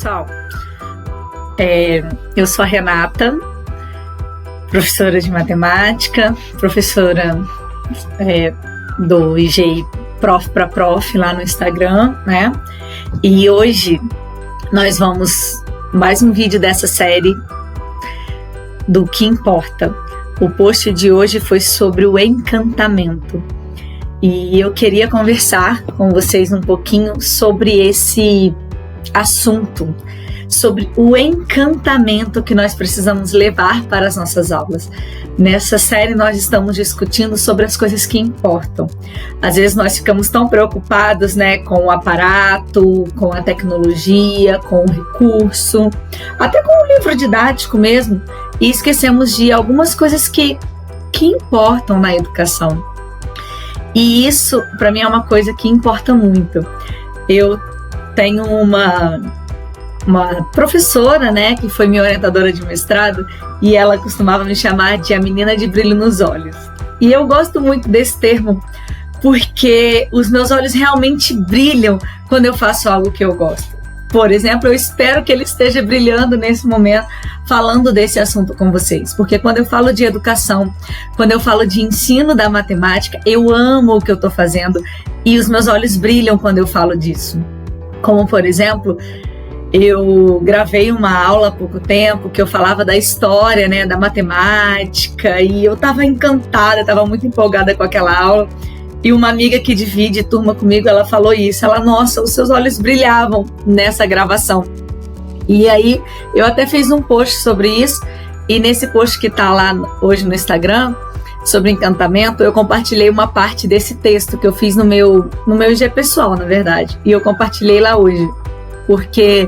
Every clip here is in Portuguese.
pessoal. Eu sou a Renata, professora de matemática, professora do IGI Prof pra Prof lá no Instagram, né? E hoje nós vamos mais um vídeo dessa série do que importa. O post de hoje foi sobre o encantamento. E eu queria conversar com vocês um pouquinho sobre esse assunto, sobre o encantamento que nós precisamos levar para as nossas aulas. Nessa série nós estamos discutindo sobre as coisas que importam. Às vezes nós ficamos tão preocupados, né, com o aparato, com a tecnologia, com o recurso, até com o livro didático mesmo, e esquecemos de algumas coisas que importam na educação. E isso, para mim, é uma coisa que importa muito. Eu tenho uma professora, né, que foi minha orientadora de mestrado, e ela costumava me chamar de a menina de brilho nos olhos. E eu gosto muito desse termo, porque os meus olhos realmente brilham quando eu faço algo que eu gosto. Por exemplo, eu espero que ele esteja brilhando nesse momento falando desse assunto com vocês, porque quando eu falo de educação, quando eu falo de ensino da matemática, eu amo o que eu estou fazendo e os meus olhos brilham quando eu falo disso. Como, por exemplo, eu gravei uma aula há pouco tempo que eu falava da história, né, da matemática, e eu estava encantada, estava muito empolgada com aquela aula. E uma amiga que divide turma comigo, ela falou isso. Ela, nossa, os seus olhos brilhavam nessa gravação. E aí, eu até fiz um post sobre isso. E nesse post que está lá hoje no Instagram, sobre encantamento, eu compartilhei uma parte desse texto que eu fiz no meu IG pessoal, na verdade. E eu compartilhei lá hoje. Porque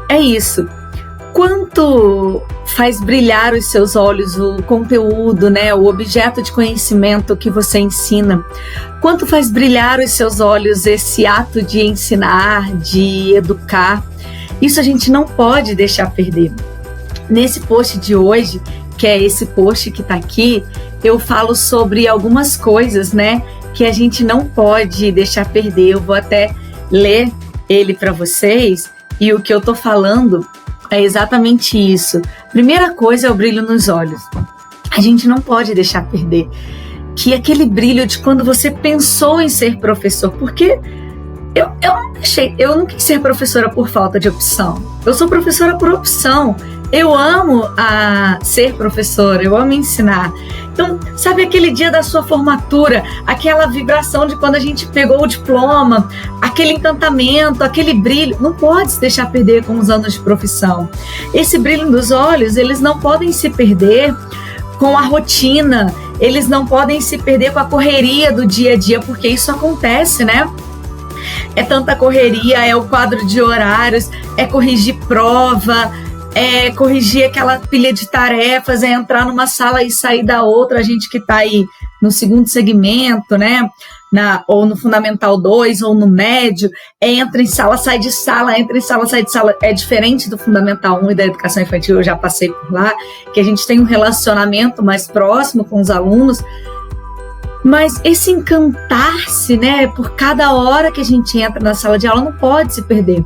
é isso. Quanto faz brilhar os seus olhos o conteúdo, né, o objeto de conhecimento que você ensina? Quanto faz brilhar os seus olhos esse ato de ensinar, de educar? Isso a gente não pode deixar perder. Nesse post de hoje, que é esse post que está aqui, eu falo sobre algumas coisas, né, que a gente não pode deixar perder. Eu vou até ler ele para vocês, e o que eu tô falando é exatamente isso. Primeira coisa é o brilho nos olhos. A gente não pode deixar perder. Que aquele brilho de quando você pensou em ser professor. Porque eu não quis ser professora por falta de opção. Eu sou professora por opção. Eu amo ser professora, eu amo ensinar. Então, sabe aquele dia da sua formatura, aquela vibração de quando a gente pegou o diploma, aquele encantamento, aquele brilho, não pode se deixar perder com os anos de profissão. Esse brilho dos olhos, eles não podem se perder com a rotina, eles não podem se perder com a correria do dia a dia, porque isso acontece, né? É tanta correria, é o quadro de horários, é corrigir prova, é corrigir aquela pilha de tarefas, é entrar numa sala e sair da outra, a gente que está aí no segundo segmento, né? Ou no Fundamental 2, ou no médio, entra em sala, sai de sala, entra em sala, sai de sala. É diferente do Fundamental 1 e da educação infantil, eu já passei por lá, que a gente tem um relacionamento mais próximo com os alunos, mas esse encantar-se, né, por cada hora que a gente entra na sala de aula não pode se perder.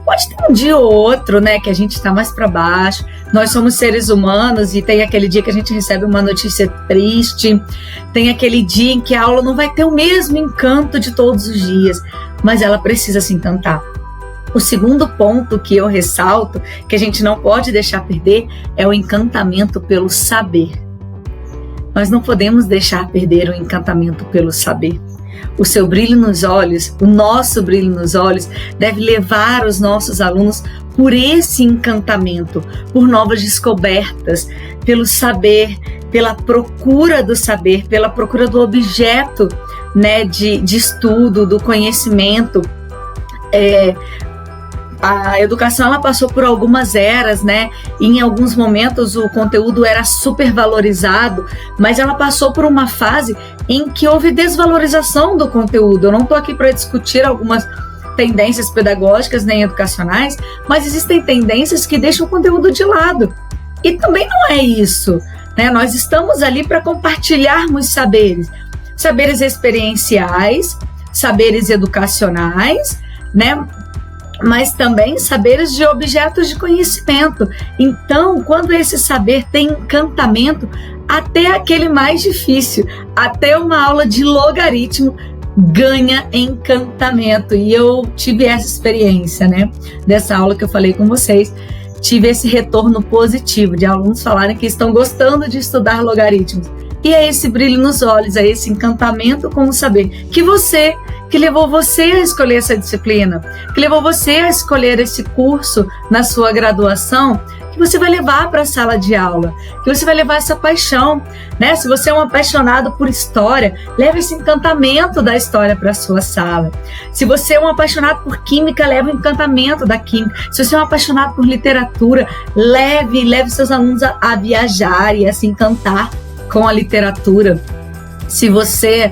Pode ter um dia ou outro, né, que a gente está mais para baixo. Nós somos seres humanos e tem aquele dia que a gente recebe uma notícia triste, tem aquele dia em que a aula não vai ter o mesmo encanto de todos os dias, mas ela precisa se encantar. O segundo ponto que eu ressalto, que a gente não pode deixar perder, é o encantamento pelo saber. Nós não podemos deixar perder o encantamento pelo saber. O seu brilho nos olhos, o nosso brilho nos olhos, deve levar os nossos alunos por esse encantamento, por novas descobertas, pelo saber, pela procura do saber, pela procura do objeto, né, de estudo, do conhecimento. A educação, ela passou por algumas eras, né? E em alguns momentos o conteúdo era super valorizado, mas ela passou por uma fase em que houve desvalorização do conteúdo. Eu não estou aqui para discutir algumas tendências pedagógicas nem educacionais, mas existem tendências que deixam o conteúdo de lado. E também não é isso, né? Nós estamos ali para compartilharmos saberes experienciais, saberes educacionais, né? mas também saberes de objetos de conhecimento. Então, quando esse saber tem encantamento, até aquele mais difícil, até uma aula de logaritmo ganha encantamento. E eu tive essa experiência, né? Dessa aula que eu falei com vocês, tive esse retorno positivo de alunos falarem que estão gostando de estudar logaritmos. E é esse brilho nos olhos, é esse encantamento com o saber que levou você a escolher essa disciplina, que levou você a escolher esse curso na sua graduação, que você vai levar para a sala de aula, que você vai levar essa paixão, né? Se você é um apaixonado por história, leve esse encantamento da história para a sua sala. Se você é um apaixonado por química, leve o encantamento da química. Se você é um apaixonado por literatura, leve seus alunos a viajar e a se encantar com a literatura. Se você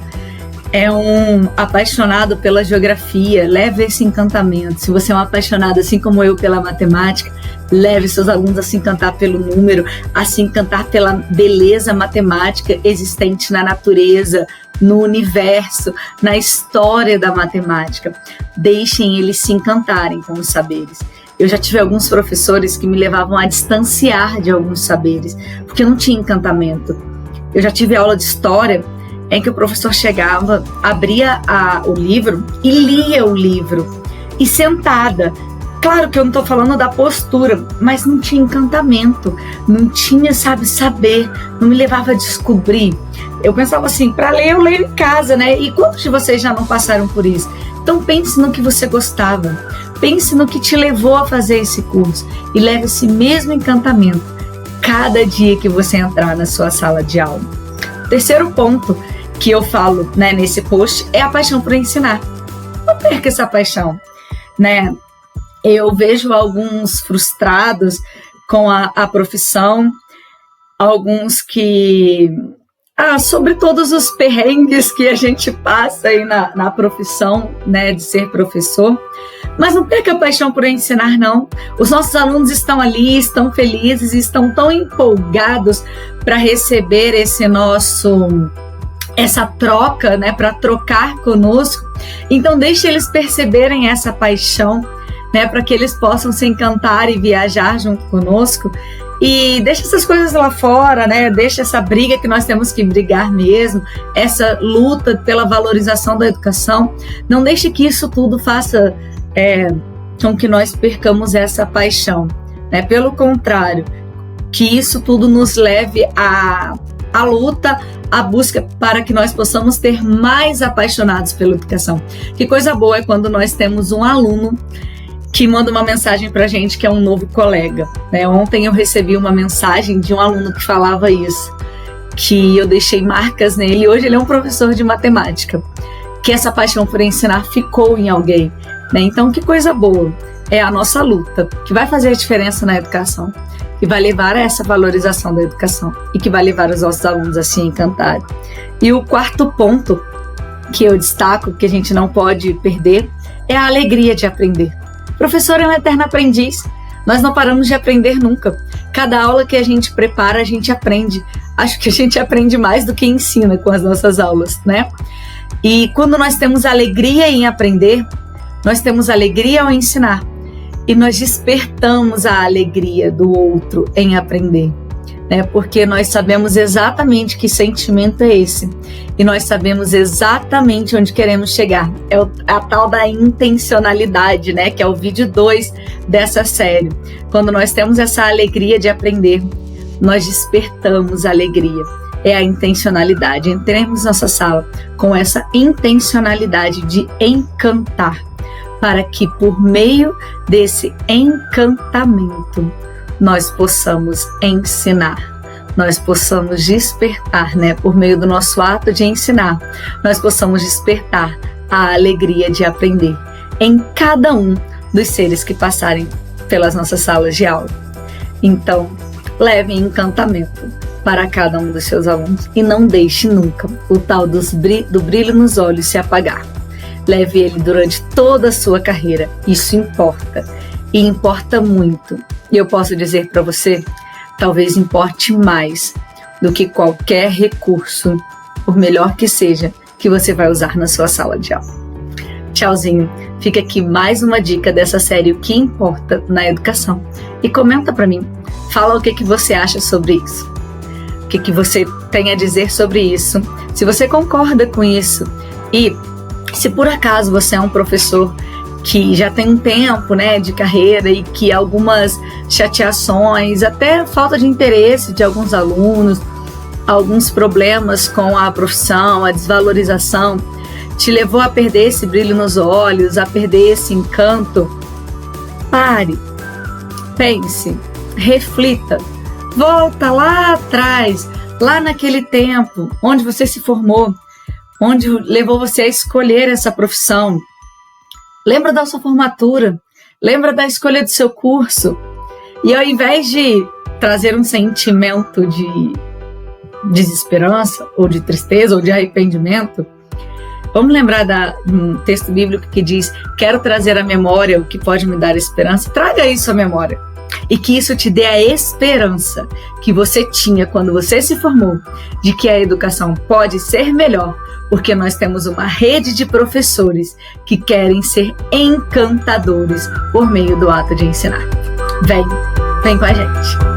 é um apaixonado pela geografia, leve esse encantamento. Se você é um apaixonado, assim como eu, pela matemática, leve seus alunos a se encantar pelo número, a se encantar pela beleza matemática existente na natureza, no universo, na história da matemática. Deixem eles se encantarem com os saberes. Eu já tive alguns professores que me levavam a distanciar de alguns saberes, porque não tinha encantamento. Eu já tive aula de história em que o professor chegava, abria o livro e lia o livro. E sentada, claro que eu não estou falando da postura, mas não tinha encantamento, não tinha, saber, não me levava a descobrir. Eu pensava assim, para ler eu leio em casa, né? E quantos de vocês já não passaram por isso? Então pense no que você gostava, pense no que te levou a fazer esse curso e leve esse mesmo encantamento cada dia que você entrar na sua sala de aula. Terceiro ponto que eu falo, né, nesse post é a paixão por ensinar. Não perca essa paixão, né? Eu vejo alguns frustrados com a profissão, alguns que... sobre todos os perrengues que a gente passa aí na profissão, né, de ser professor. Mas não perca a paixão por ensinar, não. Os nossos alunos estão ali, estão felizes, estão tão empolgados para receber essa troca, né, para trocar conosco. Então deixe eles perceberem essa paixão, né, para que eles possam se encantar e viajar junto conosco. E deixa essas coisas lá fora, né? Deixa essa briga que nós temos que brigar mesmo, essa luta pela valorização da educação. Não deixe que isso tudo faça com que nós percamos essa paixão, né? Pelo contrário, que isso tudo nos leve à luta, à busca para que nós possamos ter mais apaixonados pela educação. Que coisa boa é quando nós temos um aluno que manda uma mensagem pra gente que é um novo colega, né? Ontem eu recebi uma mensagem de um aluno que falava isso, que eu deixei marcas nele. Hoje ele é um professor de matemática, que essa paixão por ensinar ficou em alguém, né? Então que coisa boa, é a nossa luta, que vai fazer a diferença na educação, que vai levar a essa valorização da educação e que vai levar os nossos alunos a se encantarem. E o quarto ponto que eu destaco, que a gente não pode perder, é a alegria de aprender. Professor é um eterno aprendiz, nós não paramos de aprender nunca. Cada aula que a gente prepara, a gente aprende. Acho que a gente aprende mais do que ensina com as nossas aulas, né? E quando nós temos alegria em aprender, nós temos alegria ao ensinar. E nós despertamos a alegria do outro em aprender, né? Porque nós sabemos exatamente que sentimento é esse. E nós sabemos exatamente onde queremos chegar. É a tal da intencionalidade, né? Que é o vídeo 2 dessa série. Quando nós temos essa alegria de aprender, nós despertamos a alegria. É a intencionalidade. Entremos nessa sala com essa intencionalidade de encantar, para que por meio desse encantamento nós possamos ensinar. Nós possamos despertar, né, por meio do nosso ato de ensinar, nós possamos despertar a alegria de aprender em cada um dos seres que passarem pelas nossas salas de aula. Então, levem encantamento para cada um dos seus alunos e não deixe nunca o tal do brilho nos olhos se apagar. Leve ele durante toda a sua carreira, isso importa, e importa muito. E eu posso dizer para você, talvez importe mais do que qualquer recurso, por melhor que seja, que você vai usar na sua sala de aula. Tchauzinho. Fica aqui mais uma dica dessa série O que Importa na Educação. E comenta pra mim. Fala o que você acha sobre isso. O que você tem a dizer sobre isso. Se você concorda com isso. E se por acaso você é um professor que já tem um tempo, né, de carreira e que algumas chateações, até falta de interesse de alguns alunos, alguns problemas com a profissão, a desvalorização, te levou a perder esse brilho nos olhos, a perder esse encanto, pare, pense, reflita, volta lá atrás, lá naquele tempo onde você se formou, onde levou você a escolher essa profissão. Lembra da sua formatura, lembra da escolha do seu curso. E ao invés de trazer um sentimento de desesperança, ou de tristeza, ou de arrependimento, vamos lembrar de um texto bíblico que diz: quero trazer à memória o que pode me dar esperança. Traga isso à memória. E que isso te dê a esperança que você tinha quando você se formou, de que a educação pode ser melhor, porque nós temos uma rede de professores que querem ser encantadores por meio do ato de ensinar. Vem com a gente!